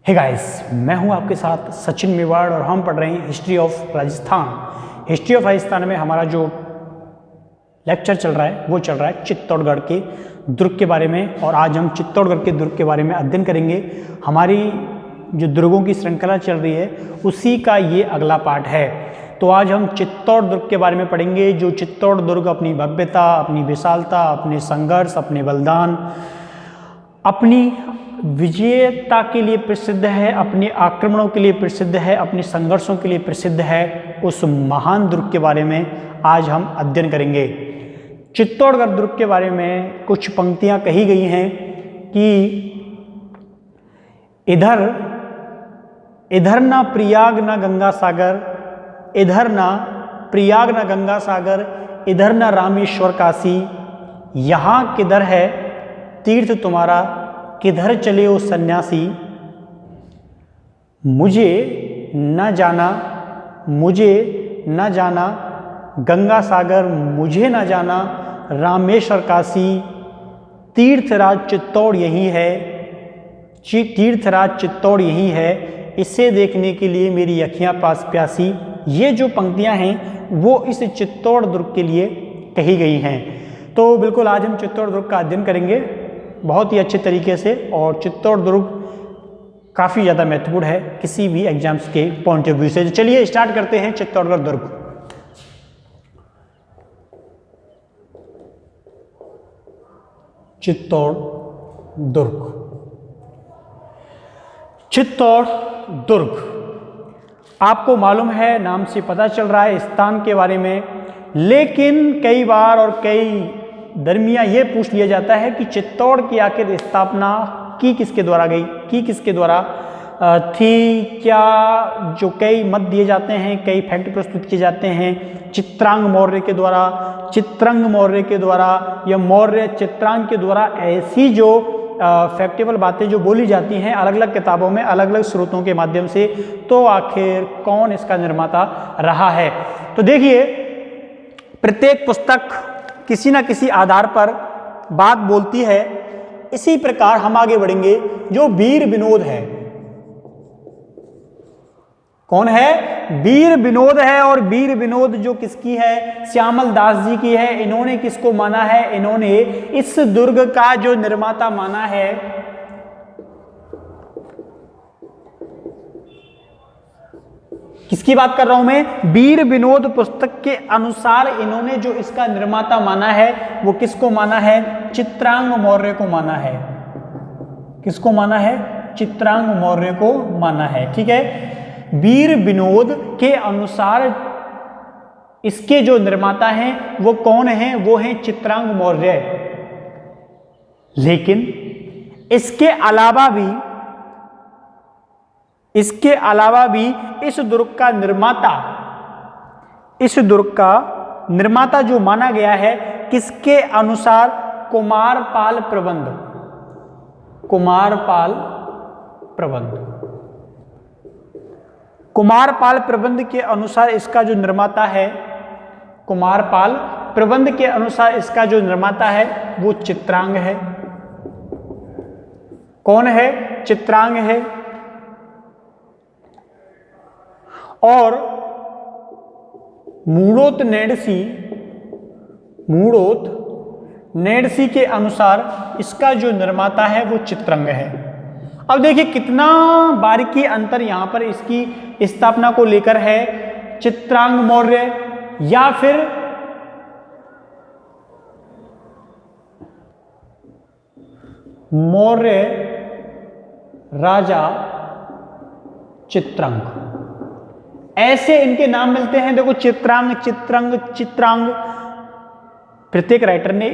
Hey guys, मैं हूं आपके साथ सचिन मेवाड़ और हम पढ़ रहे हैं history of Rajasthan. History of Rajasthan में हमारा जो लेक्चर चल रहा है वो चल रहा है चित्तौड़गढ़ के दुर्ग के बारे में। और आज हम चित्तौड़गढ़ के दुर्ग के बारे में अध्ययन करेंगे। हमारी जो दुर्गों की श्रृंखला चल रही है उसी का ये अगला पार्ट है। तो आज हम चित्तौड़ दुर्ग के बारे में पढ़ेंगे। जो चित्तौड़ दुर्ग अपनी भव्यता, अपनी विशालता, अपने संघर्ष, अपने बलिदान, अपनी विजयता के लिए प्रसिद्ध है, अपने आक्रमणों के लिए प्रसिद्ध है, अपने संघर्षों के लिए प्रसिद्ध है, उस महान दुर्ग के बारे में आज हम अध्ययन करेंगे। चित्तौड़गढ़ दुर्ग के बारे में कुछ पंक्तियां कही गई हैं कि इधर ना प्रयाग ना गंगा सागर, इधर ना प्रयाग ना गंगा सागर, इधर ना रामेश्वर काशी, यहाँ किधर है तीर्थ तुम्हारा, किधर चले ओ सन्यासी। मुझे न जाना गंगा सागर, मुझे न जाना रामेश्वर काशी, तीर्थराज चित्तौड़ यही है, तीर्थराज चित्तौड़ यही है, इसे देखने के लिए मेरी अखियां पास प्यासी। ये जो पंक्तियां हैं वो इस चित्तौड़ दुर्ग के लिए कही गई हैं। तो बिल्कुल आज हम चित्तौड़ दुर्ग का अध्ययन करेंगे बहुत ही अच्छे तरीके से। और चित्तौड़ दुर्ग काफ़ी ज़्यादा महत्वपूर्ण है किसी भी एग्जाम्स के पॉइंट ऑफ व्यू से। चलिए स्टार्ट करते हैं चित्तौड़गढ़ दुर्ग। चित्तौड़ दुर्ग, चित्तौड़ दुर्ग आपको मालूम है, नाम से पता चल रहा है स्थान के बारे में। लेकिन कई बार और कई दरमिया ये पूछ लिया जाता है कि चित्तौड़ की आखिर स्थापना की किसके द्वारा गई, की किसके द्वारा थी क्या। जो कई मत दिए जाते हैं, कई फैक्ट प्रस्तुत किए जाते हैं, चित्रांग मौर्य के द्वारा, चित्रंग मौर्य के द्वारा या मौर्य चित्रांग के द्वारा। ऐसी जो फैक्टेबल बातें जो बोली जाती हैं अलग अलग किताबों में, अलग अलग स्रोतों के माध्यम से, तो आखिर कौन इसका निर्माता रहा है। तो देखिए, प्रत्येक पुस्तक किसी न किसी आधार पर बात बोलती है। इसी प्रकार हम आगे बढ़ेंगे। जो वीर विनोद है, कौन है? वीर विनोद है। और वीर विनोद जो किसकी है? श्यामल दास जी की है। इन्होंने किसको माना है? इन्होंने इस दुर्ग का जो निर्माता माना है, किसकी बात कर रहा हूं मैं? वीर विनोद पुस्तक के अनुसार इन्होंने जो इसका निर्माता माना है वो किसको माना है? चित्रांग मौर्य को माना है। किसको माना है? चित्रांग मौर्य को माना है। ठीक है, वीर विनोद के अनुसार इसके जो निर्माता हैं वो कौन हैं? वो हैं चित्रांग मौर्य। लेकिन इसके अलावा भी इस दुर्ग का निर्माता जो माना गया है किसके अनुसार? कुमारपाल प्रबंध के अनुसार इसका जो निर्माता है, कुमारपाल प्रबंध के अनुसार इसका जो निर्माता है वो चित्रांग है। कौन है? चित्रांग है। और मूढ़ोत नेडसी के अनुसार इसका जो निर्माता है वो चित्रंग है। अब देखिए कितना बारीकी अंतर यहां पर इसकी स्थापना को लेकर है। चित्रांग मौर्य या फिर मौर्य राजा चित्रंग, ऐसे इनके नाम मिलते हैं। देखो, चित्रांग, चित्रांग प्रत्येक राइटर ने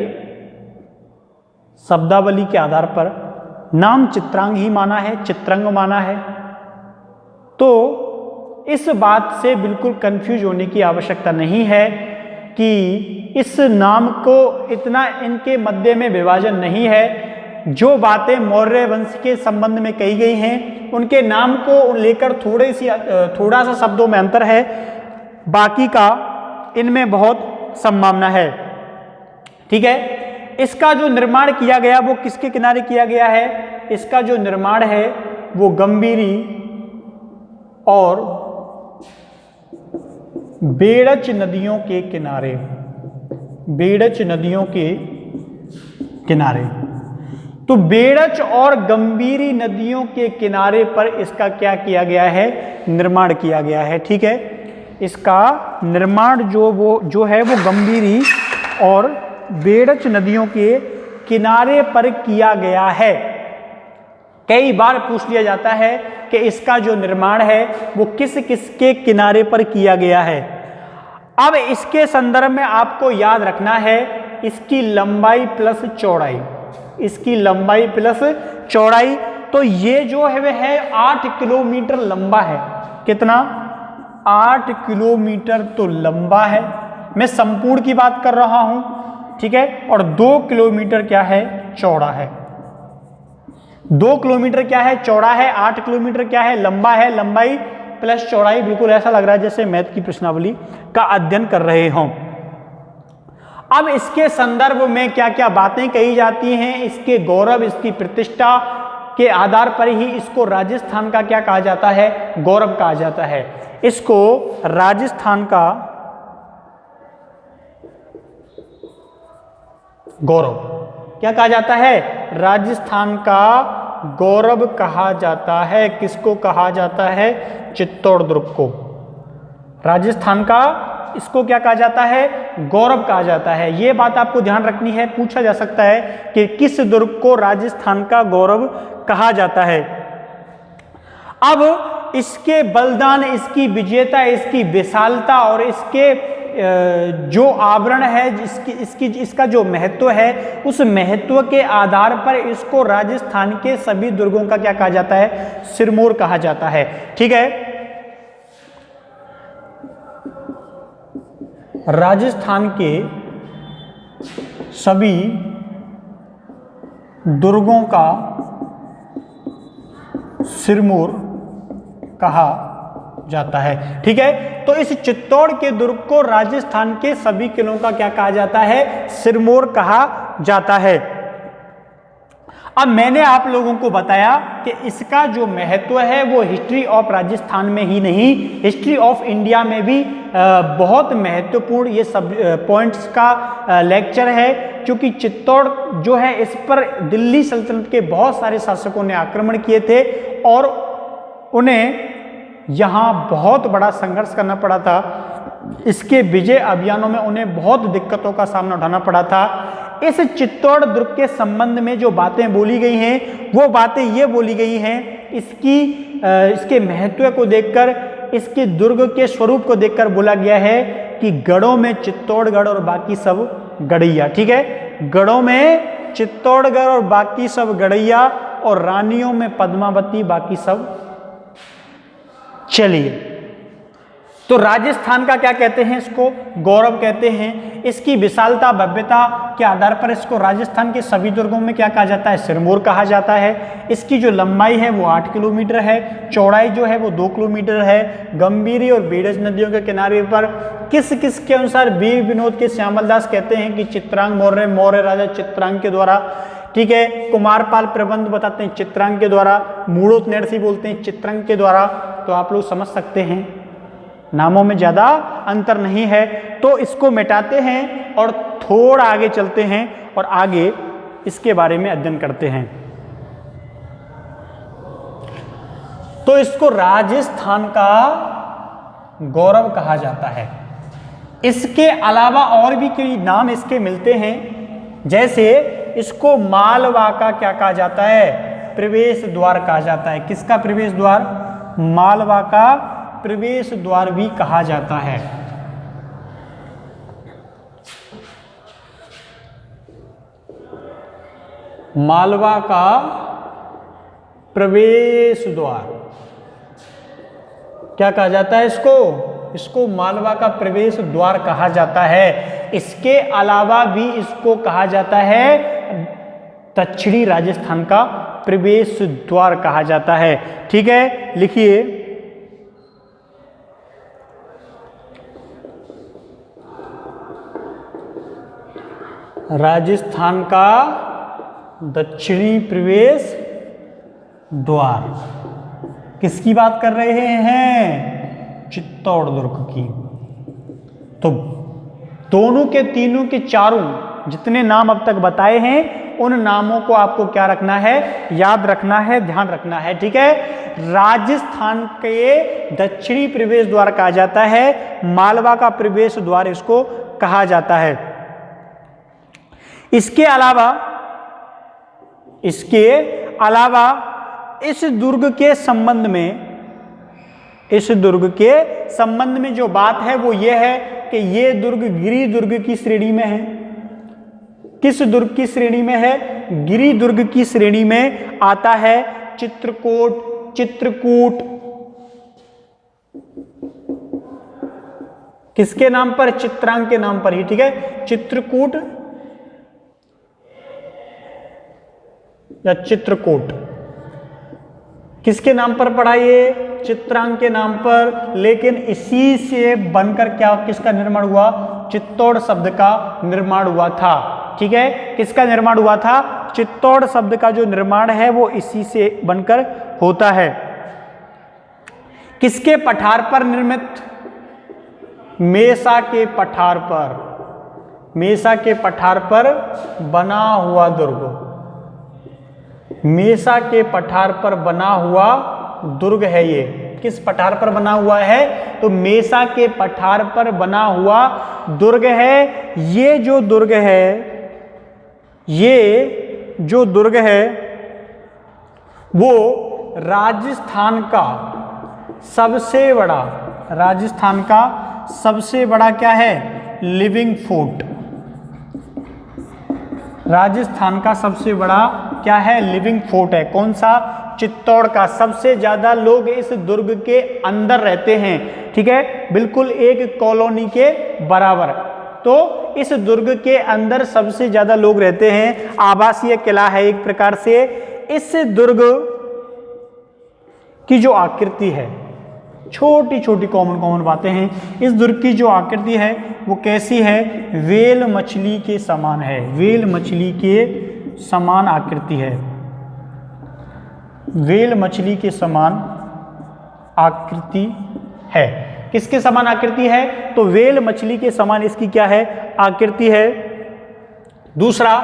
शब्दावली के आधार पर नाम चित्रांग ही माना है, चित्रंग माना है। तो इस बात से बिल्कुल कंफ्यूज होने की आवश्यकता नहीं है कि इस नाम को इतना इनके मध्य में विभाजन नहीं है। जो बातें मौर्य वंश के संबंध में कही गई हैं उनके नाम को लेकर थोड़ा सा शब्दों में अंतर है, बाकी का इनमें बहुत संभावना है। ठीक है, इसका जो निर्माण किया गया वो किसके किनारे किया गया है? इसका जो निर्माण है वो गंभीरी और बेड़च नदियों के किनारे, बेड़च नदियों के किनारे। तो बेड़च और गंभीरी नदियों के किनारे पर इसका क्या किया गया है, निर्माण किया गया है। ठीक है, इसका निर्माण जो है वो गंभीरी और बेड़च नदियों के किनारे पर किया गया है। कई बार पूछ लिया जाता है कि इसका जो निर्माण है वो किस किस के किनारे पर किया गया है। अब इसके संदर्भ में आपको याद रखना है इसकी लंबाई प्लस चौड़ाई, इसकी लंबाई प्लस चौड़ाई। तो ये जो है वह है 8 किलोमीटर लंबा है। कितना? 8 किलोमीटर तो लंबा है, मैं संपूर्ण की बात कर रहा हूं। ठीक है, और 2 किलोमीटर क्या है, चौड़ा है। 2 किलोमीटर क्या है, चौड़ा है। 8 किलोमीटर क्या है, लंबा है। लंबाई प्लस चौड़ाई, बिल्कुल ऐसा लग रहा है जैसे मैथ की प्रश्नावली का अध्ययन कर रहे हों। अब इसके संदर्भ में क्या क्या बातें कही जाती हैं, इसके गौरव, इसकी प्रतिष्ठा के आधार पर ही इसको राजस्थान का क्या कहा जाता है, गौरव कहा जाता है। इसको राजस्थान का गौरव क्या कहा जाता है, राजस्थान का गौरव कहा जाता है। किसको कहा जाता है, चित्तौड़ दुर्ग को। राजस्थान का इसको क्या कहा जाता है, गौरव कहा जाता है। यह बात आपको ध्यान रखनी है, पूछा जा सकता है कि किस दुर्ग को राजस्थान का गौरव कहा जाता है। अब इसके बलिदान, इसकी विजेता, इसकी विशालता और इसके जो आवरण है, इसका जो महत्व है, उस महत्व के आधार पर इसको राजस्थान के सभी दुर्गों का क्या कहा जाता है, सिरमौर कहा जाता है। ठीक है, राजस्थान के सभी दुर्गों का सिरमौर कहा जाता है। ठीक है, तो इस चित्तौड़ के दुर्ग को राजस्थान के सभी किलों का क्या कहा जाता है, सिरमौर कहा जाता है। अब मैंने आप लोगों को बताया कि इसका जो महत्व है वो हिस्ट्री ऑफ राजस्थान में ही नहीं, हिस्ट्री ऑफ इंडिया में भी बहुत महत्वपूर्ण ये सब पॉइंट्स का लेक्चर है। क्योंकि चित्तौड़ जो है, इस पर दिल्ली सल्तनत के बहुत सारे शासकों ने आक्रमण किए थे और उन्हें यहाँ बहुत बड़ा संघर्ष करना पड़ा था। इसके विजय अभियानों में उन्हें बहुत दिक्कतों का सामना उठाना पड़ा था। इस चित्तौड़ दुर्ग के संबंध में जो बातें बोली गई हैं, वो बातें ये बोली गई हैं, इसके महत्व को देखकर, इसके दुर्ग के स्वरूप को देखकर बोला गया है कि गढ़ों में चित्तौड़गढ़ और बाकी सब गढ़ैया। ठीक है, गढ़ों में चित्तौड़गढ़ और बाकी सब गढ़ैया, और रानियों में पद्मावती, बाकी सब। चलिए, तो राजस्थान का क्या कहते हैं, इसको गौरव कहते हैं। इसकी विशालता, भव्यता के आधार पर इसको राजस्थान के सभी दुर्गों में क्या कहा जाता है, सिरमौर कहा जाता है। इसकी जो लंबाई है वो 8 किलोमीटर है, चौड़ाई जो है वो 2 किलोमीटर है। गंभीरी और बेड़च नदियों के किनारे पर किस किस के अनुसार वीर विनोद के श्यामलदास कहते हैं कि चित्रांग मौर्य, मौर्य राजा चित्रांग के द्वारा। ठीक है, कुमारपाल प्रबंध बताते हैं चित्रांग के द्वारा, मूढ़ोत नरसी बोलते हैं चित्रांग के द्वारा। तो आप लोग समझ सकते हैं नामों में ज़्यादा अंतर नहीं है। तो इसको मिटाते हैं और थोड़ा आगे चलते हैं और आगे इसके बारे में अध्ययन करते हैं। तो इसको राजस्थान का गौरव कहा जाता है। इसके अलावा और भी कई नाम इसके मिलते हैं, जैसे इसको मालवा का क्या कहा जाता है, प्रवेश द्वार कहा जाता है। किसका प्रवेश द्वार, मालवा का प्रवेश द्वार भी कहा जाता है। मालवा का प्रवेश द्वार क्या कहा जाता है, इसको मालवा का प्रवेश द्वार कहा जाता है। इसके अलावा भी इसको कहा जाता है दक्षिणी राजस्थान का प्रवेश द्वार कहा जाता है। ठीक है, लिखिए, राजस्थान का दक्षिणी प्रवेश द्वार। किसकी बात कर रहे हैं? चित्तौड़ दुर्ग की। तो दोनों के, तीनों के, चारों जितने नाम अब तक बताए हैं उन नामों को आपको क्या रखना है? याद रखना है, ध्यान रखना है। ठीक है। राजस्थान के दक्षिणी प्रवेश द्वार कहा जाता है, मालवा का प्रवेश द्वार इसको कहा जाता है। इसके अलावा इस दुर्ग के संबंध में जो बात है वो ये है कि ये दुर्ग गिरि दुर्ग की श्रेणी में है। किस दुर्ग की श्रेणी में है? गिरि दुर्ग की श्रेणी में आता है। चित्रकूट किसके नाम पर? चित्रांग के नाम पर ही। ठीक है। चित्रकूट या चित्रकूट किसके नाम पर पड़ा? ये चित्रांग के नाम पर। लेकिन इसी से बनकर क्या, किसका निर्माण हुआ? चित्तौड़ शब्द का निर्माण हुआ था। ठीक है। किसका निर्माण हुआ था? चित्तौड़ शब्द का जो निर्माण है वो इसी से बनकर होता है। किसके पठार पर निर्मित? मेसा के पठार पर। मेसा के पठार पर बना हुआ दुर्ग। मेसा के पठार पर बना हुआ दुर्ग है ये। किस पठार पर बना हुआ है? तो मेसा के पठार पर बना हुआ दुर्ग है। ये जो दुर्ग है वो राजस्थान का सबसे बड़ा क्या है? Living fort. राजस्थान का सबसे बड़ा क्या है? लिविंग फोर्ट है। कौन सा? चित्तौड़ का। सबसे ज्यादा लोग इस दुर्ग के अंदर रहते हैं। ठीक है। बिल्कुल एक कॉलोनी के बराबर। तो इस दुर्ग के अंदर सबसे ज्यादा लोग रहते हैं। आवासीय किला है एक प्रकार से। इस दुर्ग की जो आकृति है, छोटी छोटी कॉमन बातें हैं। इस दुर्ग की जो आकृति है वो कैसी है? वेल मछली के समान है। वेल मछली के समान आकृति है। वेल मछली के समान आकृति है। किसके समान आकृति है? तो वेल मछली के समान इसकी क्या है? आकृति है। दूसरा,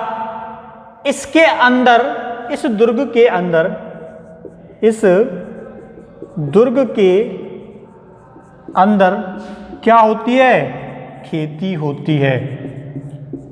इसके अंदर, इस दुर्ग के अंदर क्या होती है? खेती होती है।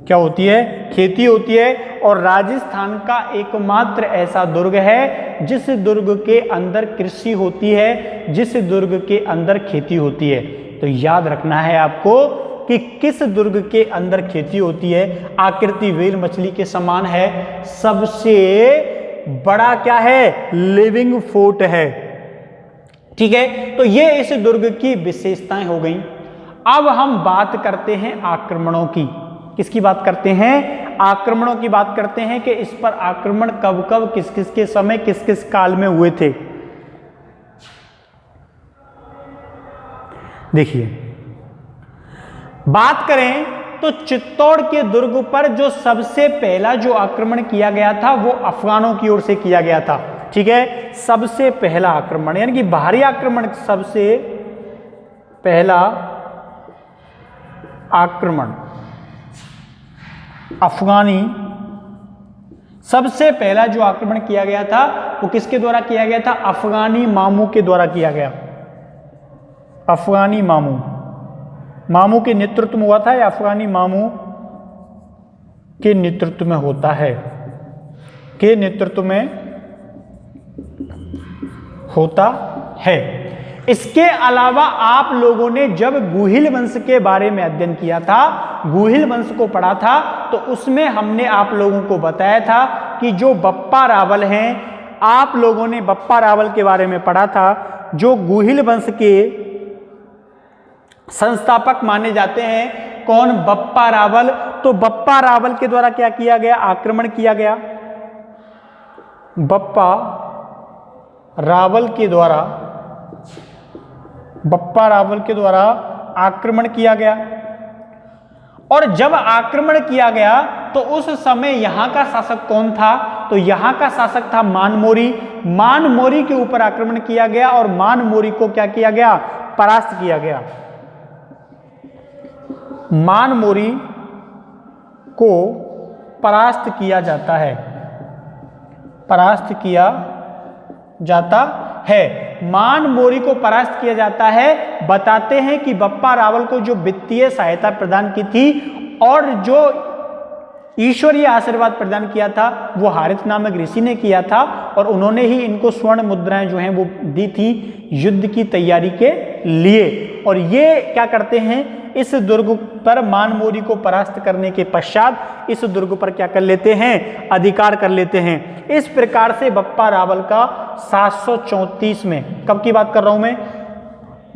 क्या होती है? खेती होती है। और राजस्थान का एकमात्र ऐसा दुर्ग है जिस दुर्ग के अंदर कृषि होती है, जिस दुर्ग के अंदर खेती होती है। तो याद रखना है आपको कि किस दुर्ग के अंदर खेती होती है। आकृति वेल मछली के समान है। सबसे बड़ा क्या है? लिविंग फोर्ट है। ठीक है। तो ये इस दुर्ग की विशेषताएं हो गई। अब हम बात करते हैं आक्रमणों की। किसकी बात करते हैं? आक्रमणों की बात करते हैं कि इस पर आक्रमण कब कब, किस किस के समय, किस किस काल में हुए थे। देखिए, बात करें तो चित्तौड़ के दुर्ग पर जो सबसे पहला जो आक्रमण किया गया था वो अफगानों की ओर से किया गया था। ठीक है। सबसे पहला आक्रमण यानी कि बाहरी आक्रमण, सबसे पहला आक्रमण अफगानी, सबसे पहला जो आक्रमण किया गया था वो किसके द्वारा किया गया था? अफगानी मामू के द्वारा किया गया। अफगानी मामू के नेतृत्व में हुआ था या अफगानी मामू के नेतृत्व में होता है? के नेतृत्व में होता है। इसके अलावा आप लोगों ने जब गुहिल वंश के बारे में अध्ययन किया था, गुहिल वंश को पढ़ा था, तो उसमें हमने आप लोगों को बताया था कि जो बप्पा रावल हैं, आप लोगों ने बप्पा रावल के बारे में पढ़ा था, जो गुहिल वंश के संस्थापक माने जाते हैं। कौन? बप्पा रावल। तो बप्पा रावल के द्वारा क्या किया गया? आक्रमण किया गया। बप्पा रावल के द्वारा आक्रमण किया गया। और जब आक्रमण किया गया तो तो उस समय यहाँ का शासक कौन था? तो यहाँ का शासक था मानमोरी। मानमोरी के ऊपर आक्रमण किया गया और मानमोरी को क्या किया गया? परास्त किया गया। मानमोरी को परास्त किया जाता है, परास्त किया जाता है। मानमोरी को परास्त किया जाता है। बताते हैं कि बप्पा रावल को जो वित्तीय सहायता प्रदान की थी और जो ईश्वरीय आशीर्वाद प्रदान किया था वो हारिस नामक ऋषि ने किया था और उन्होंने ही इनको स्वर्ण मुद्राएं जो हैं वो दी थी युद्ध की तैयारी के लिए। और ये क्या करते हैं, इस दुर्ग पर मानमोरी को परास्त करने के पश्चात इस दुर्ग पर क्या कर लेते हैं? अधिकार कर लेते हैं। इस प्रकार से बप्पा रावल का 734 में, कब की बात कर रहा हूं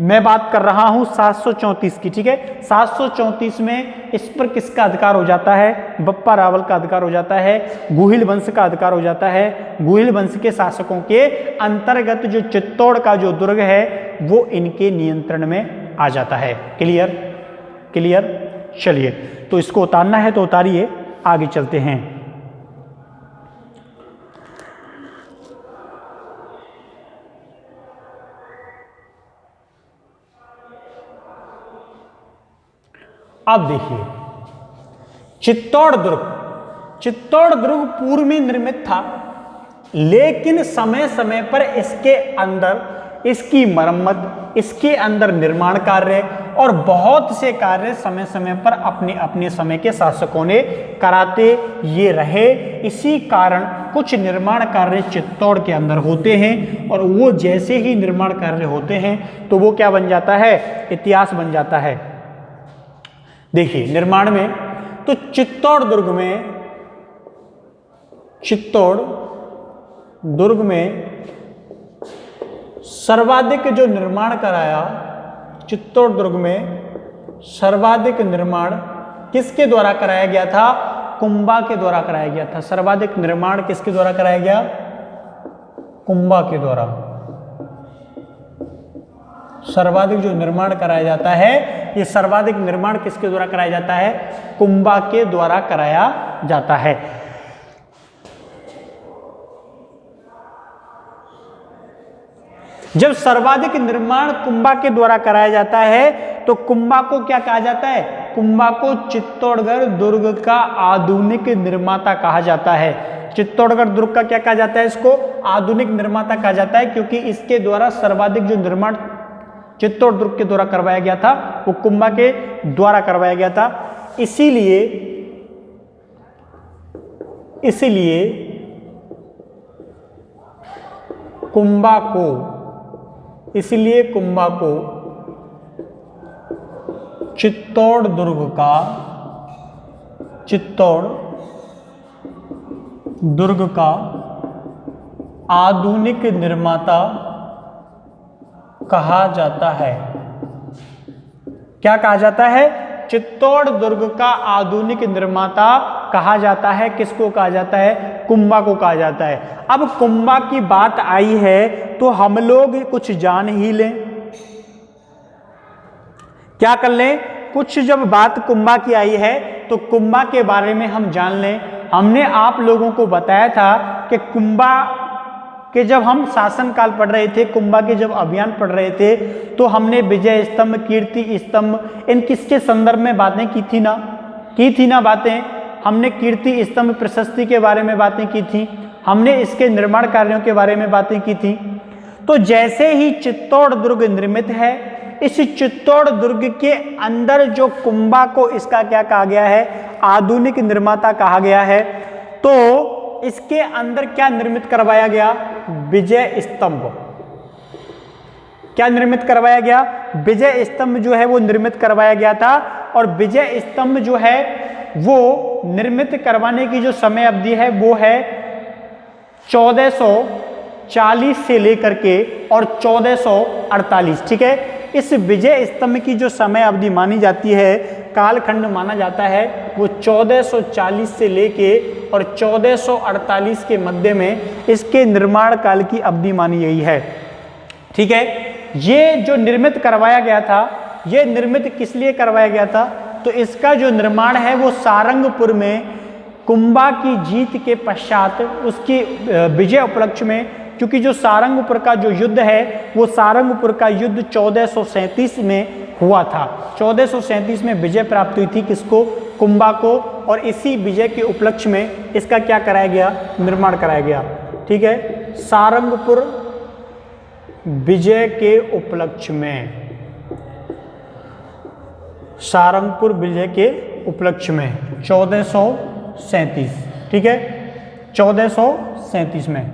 मैं बात कर रहा हूं 734 की, ठीक है। 734 में इस पर किसका अधिकार हो जाता है? बप्पा रावल का अधिकार हो जाता है, गुहिल वंश का अधिकार हो जाता है। गुहिल वंश के शासकों के अंतर्गत जो चित्तौड़ का जो दुर्ग है वो इनके नियंत्रण में आ जाता है। क्लियर? क्लियर? चलिए, तो इसको उतारना है तो उतारिए, आगे चलते हैं। अब देखिए चित्तौड़ दुर्ग, चित्तौड़ दुर्ग पूर्व में निर्मित था, लेकिन समय समय पर इसके अंदर इसकी मरम्मत, इसके अंदर निर्माण कार्य और बहुत से कार्य समय समय पर अपने अपने समय के शासकों ने कराते ये रहे। इसी कारण कुछ निर्माण कार्य चित्तौड़ के अंदर होते हैं और वो जैसे ही निर्माण कार्य होते हैं तो वो क्या बन जाता है? इतिहास बन जाता है। देखिए निर्माण में तो चित्तौड़ दुर्ग में, चित्तौड़ दुर्ग में सर्वाधिक जो निर्माण कराया, चित्तौड़ दुर्ग में सर्वाधिक निर्माण किसके द्वारा कराया गया था? कुंभा के द्वारा कराया गया था। सर्वाधिक निर्माण किसके द्वारा कराया गया? कुंभा के द्वारा। सर्वाधिक जो निर्माण कराया जाता है, ये सर्वाधिक निर्माण किसके द्वारा कराया जाता है? कुंभा के द्वारा कराया जाता है। जब सर्वाधिक निर्माण कुंभा के द्वारा कराया जाता है तो कुंभा को क्या कहा जाता है? कुंभा को चित्तौड़गढ़ दुर्ग का आधुनिक निर्माता कहा जाता है। चित्तौड़गढ़ दुर्ग का क्या कहा जाता है? इसको आधुनिक निर्माता कहा जाता है, क्योंकि इसके द्वारा सर्वाधिक जो निर्माण चित्तौड़ दुर्ग के द्वारा करवाया गया था वो कुंभा के द्वारा करवाया गया था। इसीलिए कुंभा को चित्तौड़ दुर्ग का आधुनिक निर्माता कहा जाता है। क्या कहा जाता है? चित्तौड़ दुर्ग का आधुनिक निर्माता कहा जाता है। किसको कहा जाता है? कुंभा को कहा जाता है। अब कुंभा की बात आई है तो हम लोग कुछ जान ही लें। क्या कर लें? कुछ जब बात कुंभा की आई है तो कुंभा के बारे में हम जान लें। हमने आप लोगों को बताया था कि कुंभा के जब हम शासन काल पढ़ रहे थे, कुंभा के जब अभियान पढ़ रहे थे, तो हमने विजय स्तंभ, कीर्ति स्तंभ, इन किसके संदर्भ में बातें की थी ना बातें। हमने कीर्ति स्तंभ प्रशस्ति के बारे में बातें की थी, हमने इसके निर्माण कार्यों के बारे में बातें की थी। तो जैसे ही चित्तौड़ दुर्ग निर्मित है, इस चित्तौड़ दुर्ग के अंदर जो कुंभा को इसका क्या कहा गया है? आधुनिक निर्माता कहा गया है। तो इसके अंदर क्या निर्मित करवाया गया? विजय स्तंभ। क्या निर्मित करवाया गया? विजय स्तंभ जो है वो निर्मित करवाया गया था। और विजय स्तंभ जो है वो निर्मित करवाने की जो समय अवधि है वो है 1440 से लेकर के और 1448, ठीक है। इस विजय स्तंभ की जो समय अवधि मानी जाती है, कालखंड माना जाता है, वो 1440 से लेके और 1448 के मध्य में इसके निर्माण काल की अवधि मानी गई है, ठीक है। ये जो निर्मित करवाया गया था, ये निर्मित किस लिए करवाया गया था? तो इसका जो निर्माण है वो सारंगपुर में कुंभा की जीत के पश्चात उसकी विजय उपलक्ष्य में, क्योंकि जो सारंगपुर का जो युद्ध है वो सारंगपुर का युद्ध 1437 में हुआ था। 1437 में विजय प्राप्त हुई थी किसको? कुंभा को। और इसी विजय के उपलक्ष्य में इसका क्या कराया गया? निर्माण कराया गया। ठीक है, सारंगपुर विजय के उपलक्ष्य में, सारंगपुर विजय के उपलक्ष्य में 1437, ठीक है, 1437 में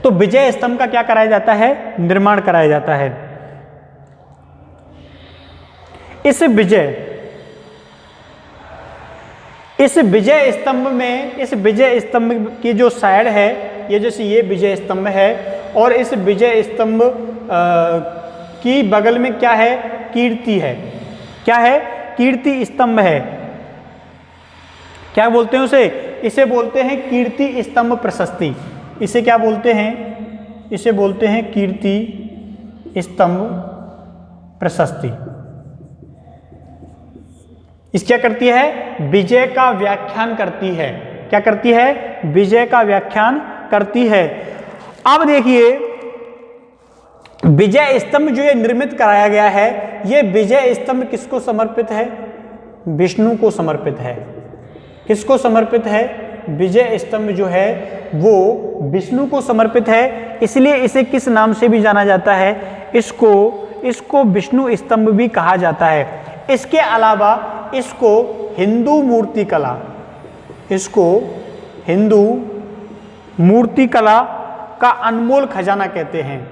तो विजय स्तंभ का क्या कराया जाता है? निर्माण कराया जाता है। इस विजय स्तंभ में, इस विजय स्तंभ की जो साइड है, ये जैसे ये विजय स्तंभ है और इस विजय स्तंभ की बगल में क्या है? कीर्ति है। क्या है? कीर्ति स्तंभ है। क्या बोलते हैं उसे? इसे बोलते हैं कीर्ति स्तंभ प्रशस्ति। इसे क्या बोलते हैं? इसे बोलते हैं कीर्ति स्तंभ प्रशस्ति। इस क्या करती है? विजय का व्याख्यान करती है। क्या करती है? विजय का व्याख्यान करती है। अब देखिए, विजय स्तंभ जो ये निर्मित कराया गया है, ये विजय स्तंभ किसको समर्पित है? विष्णु को समर्पित है। किसको समर्पित है? विजय स्तंभ जो है वो विष्णु को समर्पित है, इसलिए इसे किस नाम से भी जाना जाता है? इसको विष्णु स्तंभ भी कहा जाता है। इसके अलावा इसको हिंदू मूर्तिकला, इसको हिंदू मूर्तिकला का अनमोल खजाना कहते हैं।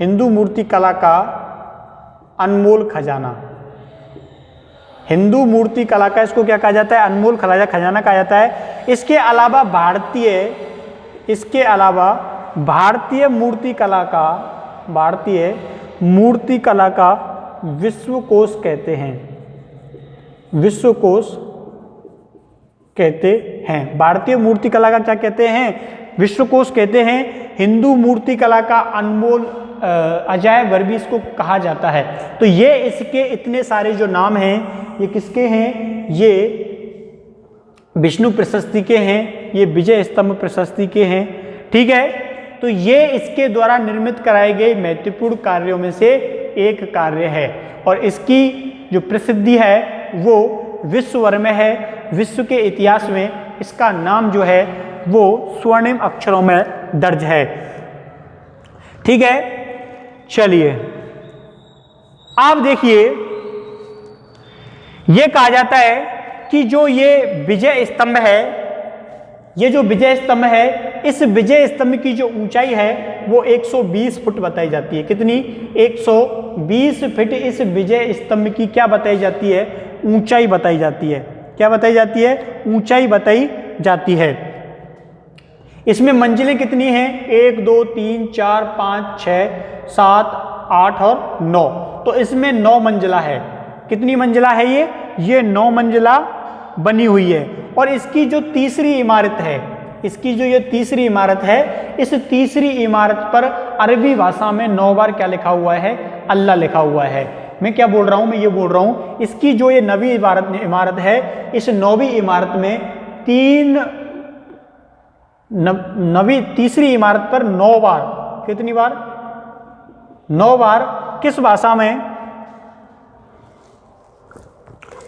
हिंदू मूर्तिकला का अनमोल खजाना, हिंदू मूर्तिकला का इसको क्या कहा जाता है? अनमोल खजाना कहा जाता है। इसके अलावा भारतीय मूर्तिकला का विश्वकोश कहते हैं। विश्वकोश कहते हैं। भारतीय मूर्तिकला का क्या कहते हैं? विश्वकोश कहते हैं। हिंदू मूर्तिकला का अनमोल अजायब घर भी इसको कहा जाता है। तो ये इसके इतने सारे जो नाम हैं, ये किसके हैं? ये विष्णु प्रशस्ति के हैं, ये विजय स्तंभ प्रशस्ति के हैं। ठीक है, तो ये इसके द्वारा निर्मित कराए गए महत्वपूर्ण कार्यों में से एक कार्य है और इसकी जो प्रसिद्धि है वो विश्व भर में है। विश्व के इतिहास में इसका नाम जो है वो स्वर्णिम अक्षरों में दर्ज है। ठीक है, चलिए आप देखिए, ये कहा जाता है कि जो ये विजय स्तंभ है, ये जो विजय स्तंभ है, इस विजय स्तंभ की जो ऊंचाई है वो 120 फुट बताई जाती है। कितनी? 120 फीट इस विजय स्तंभ की क्या बताई जाती है? ऊंचाई बताई जाती है। क्या बताई जाती है? ऊंचाई बताई जाती है। इसमें मंजिलें कितनी हैं? 1 2 3 4 5 6 7 8 और 9। तो इसमें 9 मंजिला है। कितनी मंजिला है ये? ये 9 मंजिला बनी हुई है। और इसकी जो तीसरी इमारत है, इसकी जो ये तीसरी इमारत है, इस तीसरी इमारत पर अरबी भाषा में 9 बार क्या लिखा हुआ है? अल्लाह लिखा हुआ है। मैं क्या बोल रहा हूं? मैं ये बोल रहा हूं, इसकी जो ये नवी इमारत है, इस 9वीं इमारत में तीसरी इमारत पर 9 बार, कितनी बार? 9 बार किस भाषा में?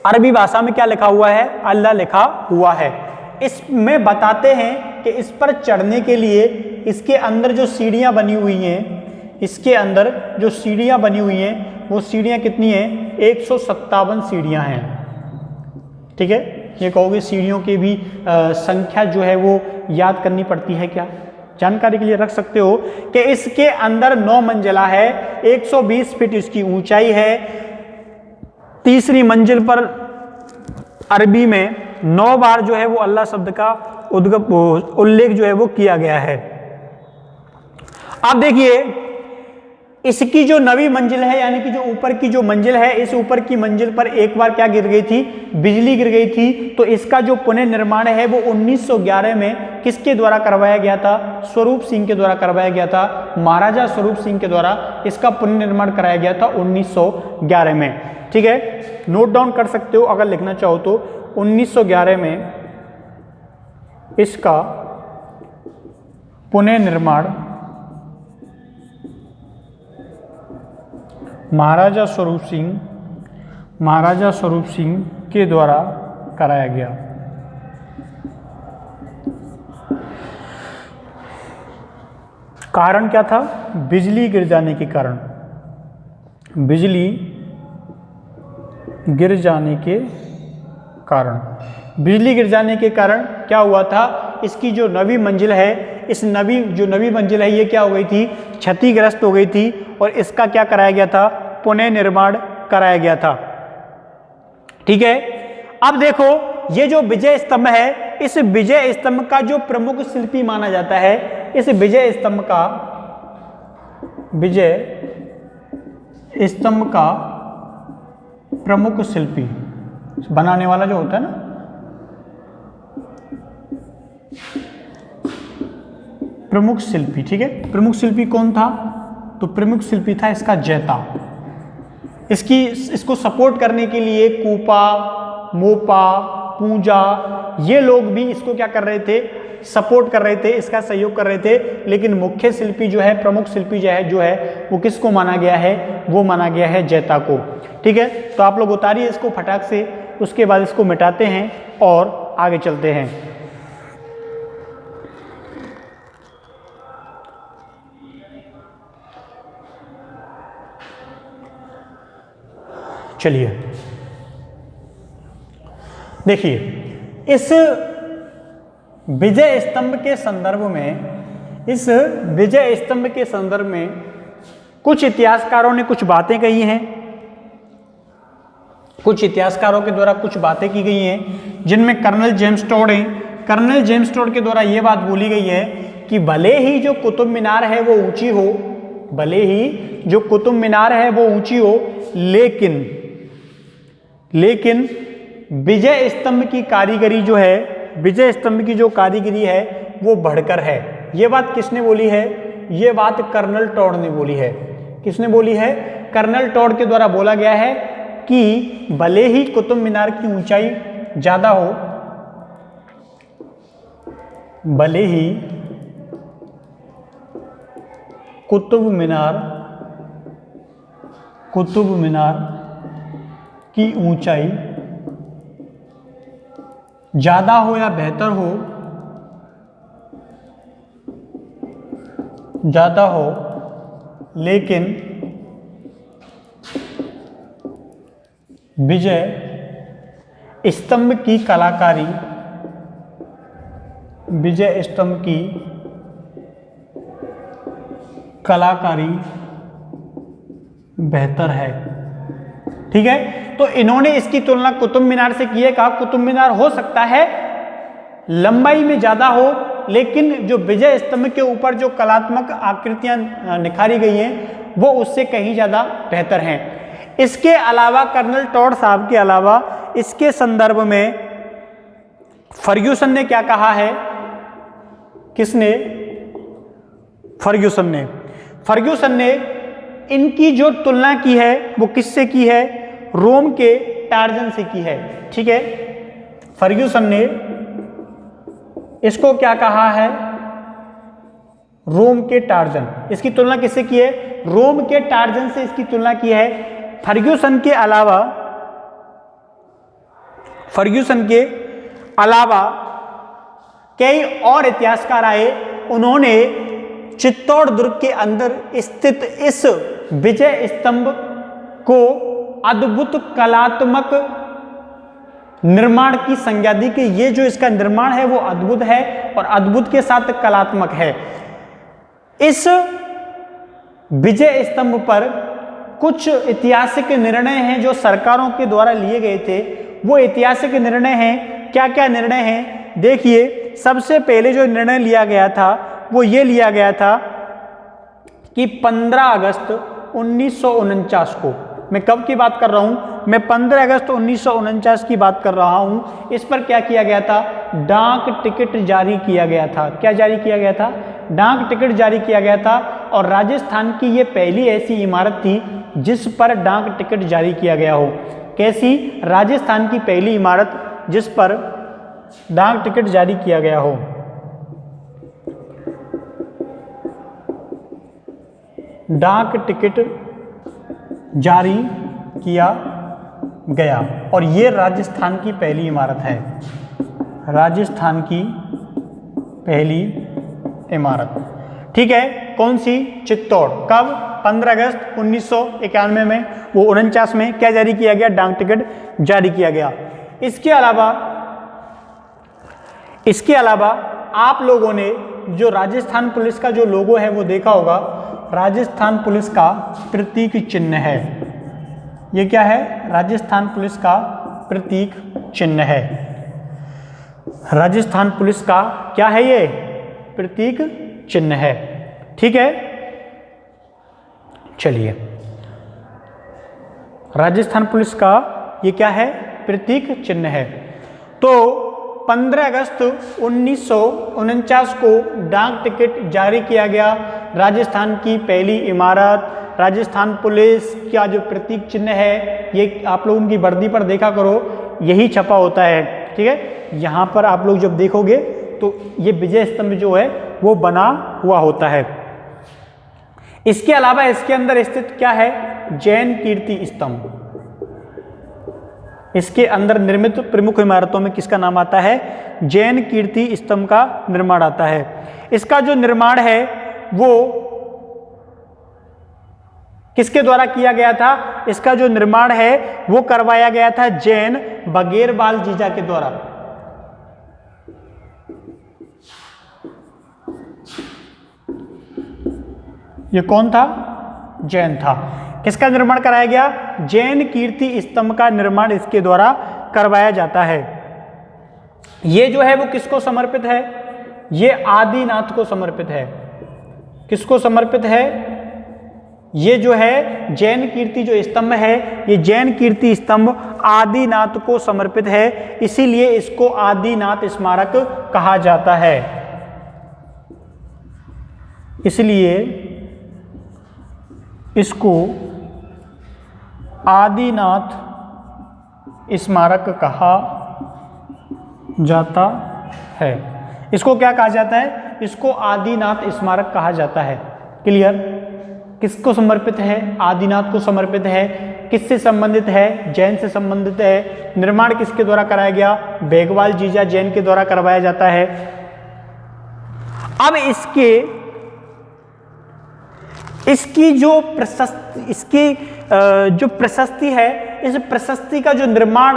अरबी भाषा में क्या लिखा हुआ है? अल्लाह लिखा हुआ है। इसमें बताते हैं कि इस पर चढ़ने के लिए इसके अंदर जो सीढ़ियां बनी हुई हैं, इसके अंदर जो सीढ़ियां बनी हुई हैं वो सीढ़ियां कितनी हैं? 157 सीढ़ियां हैं। ठीक है, ये कहोगे सीढ़ियों की भी संख्या जो है वो याद करनी पड़ती है क्या? जानकारी के लिए रख सकते हो कि इसके अंदर 9 मंजिला है, 120 फीट इसकी ऊंचाई है। तीसरी मंजिल पर अरबी में 9 बार जो है वो अल्लाह शब्द का उल्लेख जो है वो किया गया है। आप देखिए, इसकी जो नवी मंजिल है, यानी कि जो ऊपर की जो मंजिल है, इस ऊपर की मंजिल पर एक बार क्या गिर गई थी? बिजली गिर गई थी। तो इसका जो पुनर्निर्माण है वो 1911 में किसके द्वारा करवाया गया था? स्वरूप सिंह के द्वारा करवाया गया था। महाराजा स्वरूप सिंह के द्वारा इसका पुनर्निर्माण कराया गया था 1911 में। ठीक है, नोट डाउन कर सकते हो अगर लिखना चाहो तो। 1911 में इसका पुनः निर्माण महाराजा स्वरूप सिंह के द्वारा कराया गया। कारण क्या था? बिजली गिर जाने के कारण। बिजली गिर जाने के कारण क्या हुआ था? इसकी जो नवी मंजिल है, नवी मंजिल है, ये क्या हो गई थी? क्षतिग्रस्त हो गई थी और इसका क्या कराया गया था? पुनः निर्माण कराया गया था। ठीक है, अब देखो ये जो विजय स्तंभ है, इस विजय स्तंभ का जो प्रमुख शिल्पी माना जाता है, इस विजय स्तंभ का प्रमुख शिल्पी बनाने वाला जो होता है ना, प्रमुख शिल्पी, ठीक है, प्रमुख शिल्पी कौन था? तो प्रमुख शिल्पी था इसका जैता। इसको सपोर्ट करने के लिए कूपा, मोपा, पूजा, ये लोग भी इसको क्या कर रहे थे? सपोर्ट कर रहे थे, इसका सहयोग कर रहे थे। लेकिन मुख्य शिल्पी जो है, प्रमुख शिल्पी जो है वो किसको माना गया है? वो माना गया है जैता को। ठीक है, तो आप लोग उतारिए इसको फटाक से, उसके बाद इसको मिटाते हैं और आगे चलते हैं। चलिए देखिए, इस विजय स्तंभ के संदर्भ में कुछ इतिहासकारों ने कुछ बातें कही हैं, कुछ इतिहासकारों के द्वारा कुछ बातें की गई हैं, जिनमें कर्नल जेम्स टोड हैं। कर्नल जेम्स टोड के द्वारा यह बात बोली गई है कि भले ही जो कुतुब मीनार है वो ऊंची हो, लेकिन विजय स्तंभ की कारीगरी जो है वो बढ़कर है। ये बात किसने बोली है? ये बात कर्नल टोड ने बोली है। किसने बोली है? कर्नल टोड के द्वारा बोला गया है कि भले ही कुतुब मीनार की ऊंचाई ज्यादा हो, भले ही कुतुब मीनार की ऊंचाई ज्यादा हो या बेहतर हो, लेकिन विजय स्तंभ की कलाकारी बेहतर है। ठीक है, तो इन्होंने इसकी तुलना कुतुब मीनार से की है। कहा कुतुब मीनार हो सकता है लंबाई में ज्यादा हो, लेकिन जो विजय स्तंभ के ऊपर जो कलात्मक आकृतियां निखारी गई हैं वो उससे कहीं ज्यादा बेहतर हैं। इसके अलावा कर्नल टोड साहब के अलावा इसके संदर्भ में फर्ग्यूसन ने क्या कहा है? किसने? फर्ग्यूसन ने इनकी जो तुलना की है वो किससे की है? रोम के टार्जन से की है। ठीक है, फर्ग्यूसन ने इसको क्या कहा है? रोम के टार्जन। इसकी तुलना किससे की है? रोम के टार्जन से इसकी तुलना की है। फर्ग्यूसन के अलावा कई और इतिहासकार आए, उन्होंने चित्तौड़ दुर्ग के अंदर स्थित इस विजय स्तंभ को अद्भुत कलात्मक निर्माण की संज्ञा दी कि ये जो इसका निर्माण है वो अद्भुत है और अद्भुत के साथ कलात्मक है। इस विजय स्तंभ पर कुछ ऐतिहासिक निर्णय हैं जो सरकारों के द्वारा लिए गए थे। वो ऐतिहासिक निर्णय हैं, क्या क्या निर्णय हैं? देखिए, सबसे पहले जो निर्णय लिया गया था वो ये लिया गया था कि 15 अगस्त 1949 को, मैं कब की बात कर रहा हूं? मैं 15 अगस्त 1949 की बात कर रहा हूं। इस पर क्या किया गया था? डाक टिकट जारी किया गया था। क्या जारी किया गया था? डाक टिकट जारी किया गया था। और राजस्थान की ये पहली ऐसी इमारत थी जिस पर डाक टिकट जारी किया गया हो। कैसी? राजस्थान की पहली इमारत जिस पर डाक टिकट जारी किया गया हो। डाक टिकट जारी किया गया। और ये राजस्थान की पहली इमारत है, राजस्थान की पहली इमारत। ठीक है, कौन सी? चित्तौड़। कब? 15 अगस्त 1991 में, वो 49 में क्या जारी किया गया? डाक टिकट जारी किया गया। इसके अलावा आप लोगों ने जो राजस्थान पुलिस का जो लोगो है वो देखा होगा। राजस्थान पुलिस का प्रतीक चिन्ह है, ये क्या है? राजस्थान पुलिस का प्रतीक चिन्ह है। राजस्थान पुलिस का क्या है? ये प्रतीक चिन्ह है। ठीक है, चलिए, राजस्थान पुलिस का ये क्या है? प्रतीक चिन्ह है। तो 15 अगस्त 1949 को डाक टिकट जारी किया गया। राजस्थान की पहली इमारत, राजस्थान पुलिस का जो प्रतीक चिन्ह है, ये आप लोगों की वर्दी पर देखा करो, यही छपा होता है। ठीक है, यहाँ पर आप लोग जब देखोगे तो ये विजय स्तंभ जो है वो बना हुआ होता है। इसके अलावा इसके अंदर स्थित क्या है? जैन कीर्ति स्तंभ। इसके अंदर निर्मित प्रमुख इमारतों में किसका नाम आता है? जैन कीर्ति स्तंभ का निर्माण आता है। इसका जो निर्माण है वो किसके द्वारा किया गया था? इसका जो निर्माण है वो करवाया गया था जैन बघेरवाल जीजा के द्वारा। ये कौन था? जैन था। किसका निर्माण कराया गया? जैन कीर्ति स्तंभ का निर्माण इसके द्वारा करवाया जाता है। ये जो है वो किसको समर्पित है? ये आदिनाथ को समर्पित है। किसको समर्पित है? ये जो है जैन कीर्ति जो स्तंभ है, ये जैन कीर्ति स्तंभ आदिनाथ को समर्पित है, इसीलिए इसको आदिनाथ स्मारक कहा जाता है। इसलिए इसको आदिनाथ स्मारक कहा जाता है। इसको क्या कहा जाता है? इसको आदिनाथ स्मारक कहा जाता है। क्लियर? किसको समर्पित है? आदिनाथ को समर्पित है। किससे संबंधित है? जैन से संबंधित है। निर्माण किसके द्वारा कराया गया? बेगवाल जीजा जैन के द्वारा करवाया जाता है। अब इसकी जो प्रशस्ति है, इस प्रशस्ति का जो निर्माण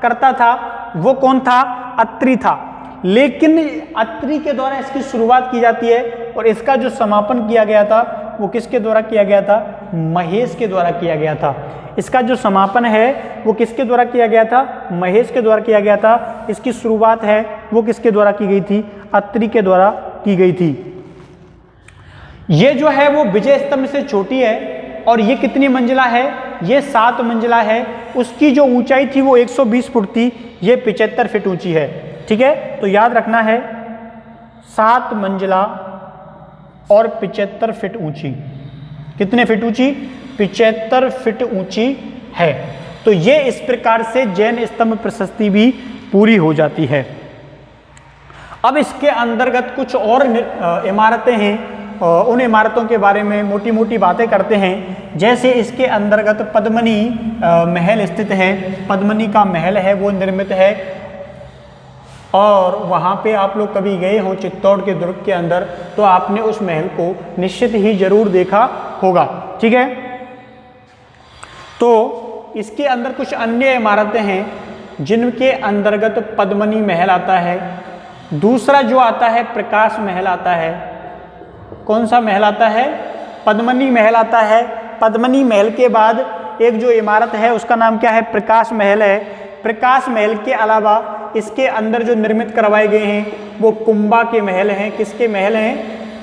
करता था वो कौन था? अत्रि था। लेकिन अत्रि के द्वारा इसकी शुरुआत की जाती है और इसका जो समापन किया गया था वो किसके द्वारा किया गया था? महेश के द्वारा किया गया था। इसका जो समापन है वो किसके द्वारा किया गया था? महेश के द्वारा किया गया था। इसकी शुरुआत है वो किसके द्वारा की गई थी? अत्रि के द्वारा की गई थी। ये जो है वो विजय स्तंभ से छोटी है और ये कितनी मंजिला है? ये 7 मंजिला है। उसकी जो ऊंचाई थी वो 120 फुट थी, ये 75 फीट ऊंची है। ठीक है, तो याद रखना है 7 मंजिला और 75 फीट ऊंची। कितने फीट ऊंची? 75 फीट ऊंची है। तो ये इस प्रकार से जैन स्तंभ प्रशस्ति भी पूरी हो जाती है। अब इसके अंतर्गत कुछ और इमारतें हैं, उन इमारतों के बारे में मोटी मोटी बातें करते हैं। जैसे इसके अंतर्गत पद्मनी महल स्थित है। पद्मनी का महल है वो निर्मित है और वहाँ पे आप लोग कभी गए हो चित्तौड़ के दुर्ग के अंदर तो आपने उस महल को निश्चित ही जरूर देखा होगा। ठीक है, तो इसके अंदर कुछ अन्य इमारतें हैं जिनके अंतर्गत पद्मनी महल आता है। दूसरा जो आता है प्रकाश महल आता है। कौन सा महल आता है? पद्मनी महल आता है। पद्मनी महल के बाद एक जो इमारत है उसका नाम क्या है? प्रकाश महल है। प्रकाश महल के अलावा इसके अंदर जो निर्मित करवाए गए हैं वो कुंभा के महल हैं। किसके महल हैं?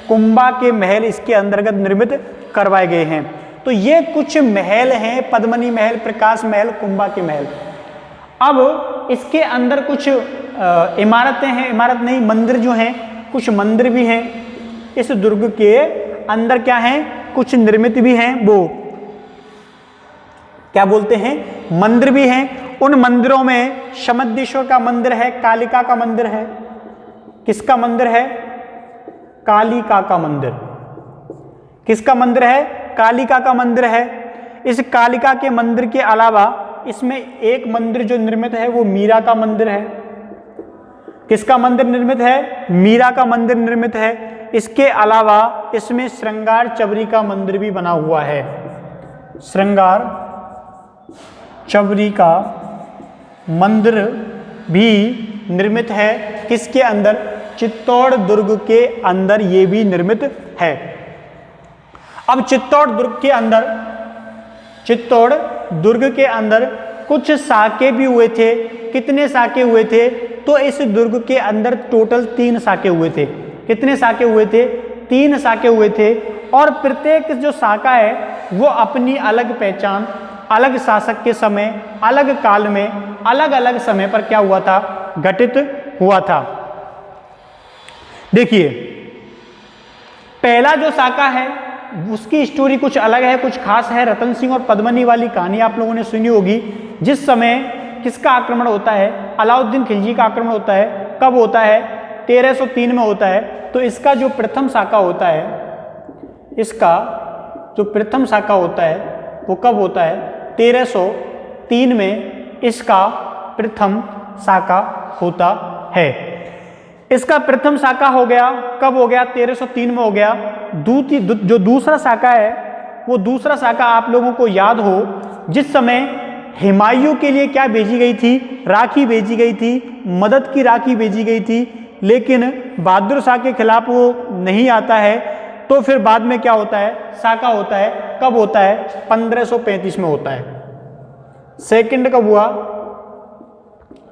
कुंभा के महल इसके अंतर्गत निर्मित करवाए गए हैं। तो ये कुछ महल हैं, पद्मनी महल, प्रकाश महल, कुंभा के महल। अब इसके अंदर कुछ इमारतें हैं, इमारत नहीं मंदिर जो हैं, कुछ मंदिर भी हैं इस दुर्ग के अंदर। क्या हैं? कुछ निर्मित भी हैं, वो क्या बोलते हैं? मंदिर भी हैं। उन मंदिरों में शमद्देश्वर का मंदिर है, कालिका का मंदिर है। किसका मंदिर है? कालिका का मंदिर। किसका मंदिर है? कालिका का मंदिर है। इस कालिका के मंदिर के अलावा इसमें एक मंदिर जो निर्मित है वो मीरा का मंदिर है। किसका मंदिर निर्मित है? मीरा का मंदिर निर्मित है। इसके अलावा इसमें श्रृंगार चबरी का मंदिर भी बना हुआ है। श्रृंगार चबरी का मंदिर भी निर्मित है। किसके अंदर? चित्तौड़ दुर्ग के अंदर ये भी निर्मित है। अब चित्तौड़ दुर्ग के अंदर कुछ साके भी हुए थे। कितने साके हुए थे? तो इस दुर्ग के अंदर टोटल 3 साके हुए थे। कितने साके हुए थे? 3 साके हुए थे। और प्रत्येक जो साका है वो अपनी अलग पहचान, अलग शासक के समय, अलग काल में, अलग अलग समय पर क्या हुआ था? घटित हुआ था। देखिए, पहला जो साका है उसकी स्टोरी कुछ अलग है, कुछ खास है। रतन सिंह और पद्मनी वाली कहानी आप लोगों ने सुनी होगी। जिस समय किसका आक्रमण होता है? अलाउद्दीन खिलजी का आक्रमण होता है। कब होता है? 1303 में होता है। तो इसका जो प्रथम साका होता है, इसका जो प्रथम साका होता है वो कब होता है? 1303 में इसका प्रथम साका होता है। इसका प्रथम साका हो गया। कब हो गया? 1303 में हो गया। जो दूसरा साका है वो दूसरा साका आप लोगों को याद हो, जिस समय हुमायूं के लिए क्या भेजी गई थी? राखी भेजी गई थी, मदद की राखी भेजी गई थी। लेकिन बहादुर शाह के खिलाफ वो नहीं आता है। तो फिर बाद में क्या होता है? साका होता है। कब होता है? 1535 में होता है। सेकंड कब हुआ?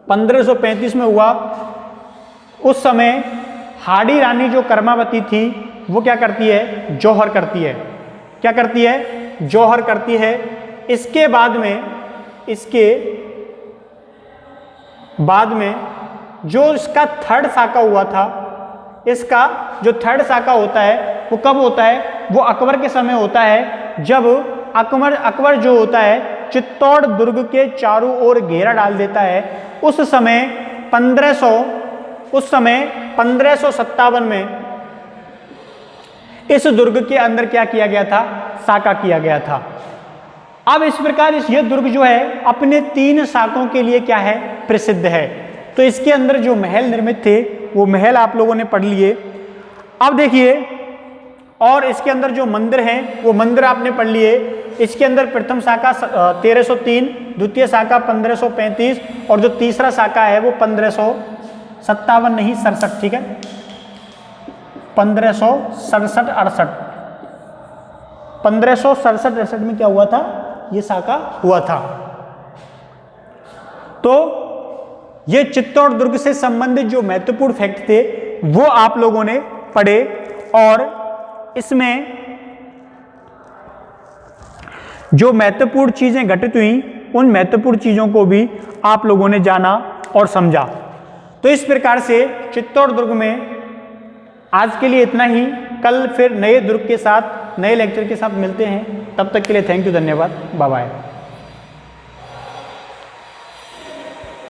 1535 में हुआ। उस समय हाड़ी रानी जो कर्मावती थी वो क्या करती है? जौहर करती है। क्या करती है? जौहर करती है। इसके बाद में जो इसका थर्ड साका हुआ था, इसका जो थर्ड साका होता है वो कब होता है? वो अकबर के समय होता है, जब अकबर जो होता है चित्तौड़ दुर्ग के चारों ओर घेरा डाल देता है। उस समय 1557 में इस दुर्ग के अंदर क्या किया गया था? साका किया गया था। अब इस प्रकार यह दुर्ग जो है अपने 3 साकों के लिए क्या है? प्रसिद्ध है। तो इसके अंदर जो महल निर्मित थे वो महल आप लोगों ने पढ़ लिए। अब देखिए, और इसके अंदर जो मंदिर हैं वो मंदिर आपने पढ़ लिए। इसके अंदर प्रथम साका 1303, द्वितीय साका 1535 और जो तीसरा साका है वो 1557 नहीं 67, ठीक है, 1567-68 1567-68 में क्या हुआ था? ये साका हुआ था। तो ये चित्तौड़ दुर्ग से संबंधित जो महत्वपूर्ण फैक्ट थे वो आप लोगों ने पढ़े, और इसमें जो महत्वपूर्ण चीजें घटित हुई उन महत्वपूर्ण चीजों को भी आप लोगों ने जाना और समझा। तो इस प्रकार से चित्तौड़ दुर्ग में आज के लिए इतना ही। कल फिर नए दुर्ग के साथ, नए लेक्चर के साथ मिलते हैं। तब तक के लिए थैंक यू, धन्यवाद, बाय बाय।